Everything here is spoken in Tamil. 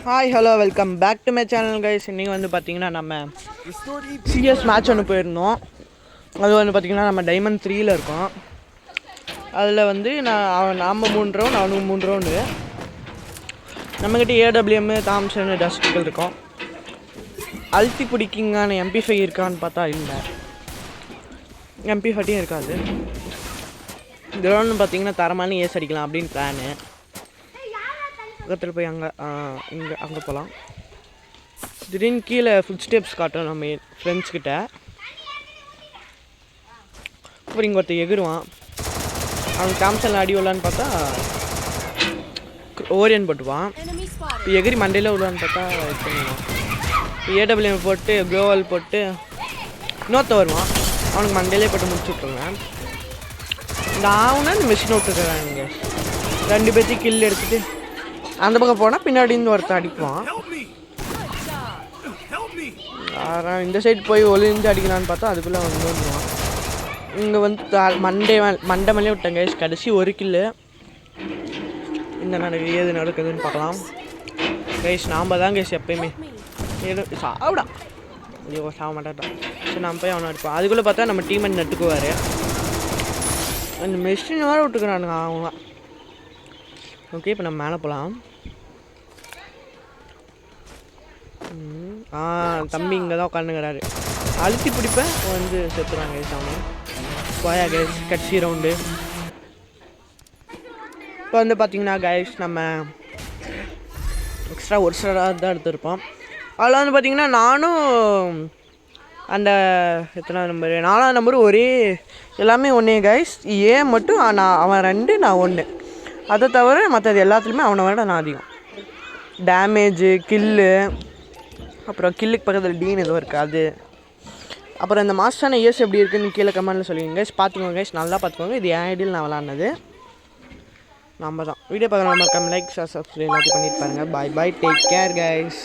Hi hello welcome back to my channel guys. இன்றைக்கி வந்து பார்த்திங்கன்னா நம்ம சிஎஸ் மேட்ச் ஒன்று போயிருந்தோம். அது வந்து பார்த்திங்கன்னா நம்ம டைமண்ட் 3ல் இருக்கோம். அதில் வந்து நாம் 3 ரவுண்ட் அவனுக்கு 3 ரவுண்டு. நம்மக்கிட்ட ஏடபிள்யூஎம் தாம்சன் டஸ்ட்டுகள் இருக்கும். அழுத்தி பிடிக்கிங்கான MP5 இருக்கான்னு பார்த்தா இல்லை, MP40 இருக்காது. இந்த ரவுண்டு பார்த்திங்கன்னா தரமான ஏஸ் அடிக்கலாம் அப்படின்னு பிளானு. பக்கத்தில் போய் அங்கே போகலாம். திடீர்னு கீழே ஃபுட் ஸ்டெப்ஸ் காட்டும் நம்ம ஃப்ரெண்ட்ஸ்கிட்ட. அப்புறம் இங்கே ஒருத்தர் எகிருவான். அவன் தாம்சனில் அடி விடலான்னு பார்த்தா ஓரியன் போட்டுவான். இப்போ எகிரி மண்டையில் விடலான்னு பார்த்தா இது பண்ணுவான். இப்போ ஏடபிள்யூஎம் போட்டு க்ளோவல் போட்டு இன்னொருத்த வருவான். அவனுக்கு மண்டையிலே போட்டு முடிச்சு விட்ருவேன். இந்த ஆவுனா இந்த மிஷின் விட்டுருக்குறாங்க. 2 பேர்த்தையும் கில் எடுத்துகிட்டு அந்த பக்கம் போனால் பின்னாடி இருந்து ஒருத்தன் அடிப்பான். இந்த சைடு போய் ஒளிஞ்சு அடிக்கலான்னு பார்த்தா அதுக்குள்ளே வந்துடுவான். இங்கே வந்து மண்டை மேலே விட்டேன் கைஸ். கடைசி ஒரு கில்லு. இந்த ஏது நடக்குதுன்னு பார்க்கலாம் கைஸ். நாம் தான் கைஸ் எப்பயுமே சாப்பிடா ஐயோ சாக மாட்டான். சரி நான் போய் அவனை அடிப்போம். அதுக்குள்ளே பார்த்தா நம்ம டீம் நட்டுக்குவார். அந்த மெஷின் வேறு விட்டுக்கிறானுங்க அவங்க. ஓகே, இப்போ நம்ம மேலே போகலாம். தம்பி இங்கே தான் உட்காந்துக்கிறாரு. அழுத்தி பிடிப்பேன் வந்து செத்துறாங்க கைஸ். அவனு போயா கைஸ் கடைசி ரவுண்டு. இப்போ வந்து பார்த்திங்கன்னா கைஸ் நம்ம எக்ஸ்ட்ரா ஒரு ஸ்டாராக தான் எடுத்திருப்போம். அதில் வந்து பார்த்திங்கன்னா நானும் அந்த எத்தனை நம்பரு 4ஆம் நம்பரு ஒரே எல்லாமே ஒன்றே கைஸ். மட்டும் அவன் 2 நான் 1. அதை தவிர மற்றது எல்லாத்துலேயுமே அவனை விட நான் அதிகம். டேமேஜு கில்லு, அப்புறம் கில்லுக்கு பக்கத்தில் டீன் எதுவும் இருக்காது. அப்புறம் இந்த மாஸ்டரான ஏஸ் எப்படி இருக்குதுன்னு கீழே கமெண்ட்டில் சொல்லுவீங்க கைஸ். பார்த்துக்கோங்க கைஸ், நல்லா பார்த்துக்கோங்க. இது என் ஐடியில் நான் விளாட்னது. நம்ம தான் வீடியோ பார்க்குற நம்ம லைக் சப்ஸ்கிரைப் எல்லாத்தையும் பண்ணிட்டு பாருங்கள். பாய் பாய், டேக் கேர் கைஸ்.